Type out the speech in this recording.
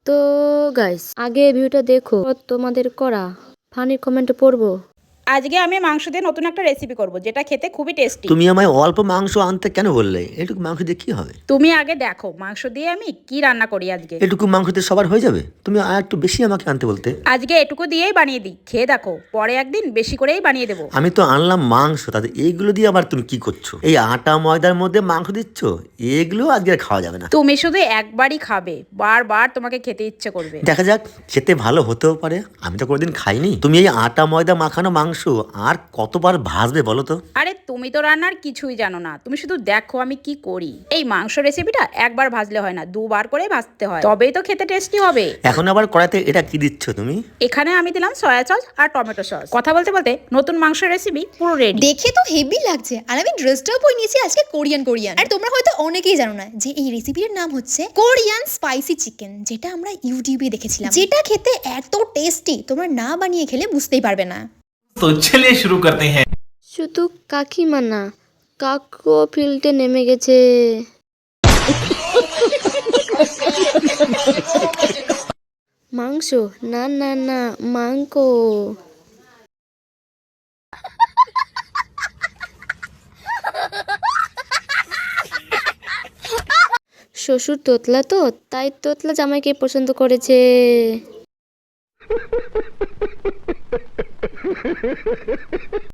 তো গাইস, আগে ভিডিওটা দেখো, তোমাদের করা ফানি কমেন্টে পড়বো। আজকে আমি মাংস দিয়ে নতুন একটা রেসিপি করব যেটা খেতে খুবই টেস্টি। তুমি আমায় অল্প মাংস আনতে কেন বললে? এটুকু মাংস দিয়ে কি হবে? তুমি আগে দেখো মাংস দিয়ে আমি কি রান্না করি আজকে। এটুকু মাংস দিয়ে সবার হয়ে যাবে? তুমি আর একটু বেশি আমাকে আনতে বলতে। আজকে এটুকু দিয়েই বানিয়ে দিই, খেয়ে দেখো, পরে একদিন বেশি করেই বানিয়ে দেবো। আমি তো আনলাম মাংস, তাতে এইগুলো দিয়ে আবার তুমি কি করছো? এই আটা ময়দার মধ্যে মাংস দিচ্ছ? এগুলো আজকে আর খাওয়া যাবে না। তুমি শুধু একবারই খাবে, বারবার তোমাকে খেতে ইচ্ছে করবে। দেখা যাক, খেতে ভালো হতেও পারে, আমি তো কোনোদিন খাইনি। তুমি এই আটা ময়দা মাখানো মাংস আর কতবার ভাজবে বলো তো? আরে তুমি তো রান্নার কিছুই জানো না, তুমি শুধু দেখো আমি কি করি। এই মাংস রেসিপিটা একবার ভাজলে হয় না, দুবার করে ভাজতে হয়, তবেই তো খেতে টেস্টি হবে। এখন আবার কড়াইতে এটা কি দিচ্ছ তুমি? এখানে আমি দিলাম সয়া সস আর টমেটো সস। কথা বলতে বলতে নতুন মাংস রেসিপি পুরো রেডি। দেখে তো হেভি লাগছে, আর আমি ড্রেসটাও পরে নিয়েছি আজকে কোরিয়ান। আর তোমরা হয়তো অনেকেই জানো না যে এই রেসিপির নাম হচ্ছে কোরিয়ান স্পাইসি চিকেন, যেটা আমরা ইউটিউবে দেখেছিলাম, যেটা খেতে এত টেস্টি তোমরা না বানিয়ে খেলে বুঝতেই পারবে না। तो चलिए शुरू करते हैं। শুধু কাকিমা না, কাকুও ফিল্ডে নেমে গেছে। মাংস না না না, মাংস। শ্বশুর তোতলা, তো তাই তোতলা জামাইকে পছন্দ করেছে।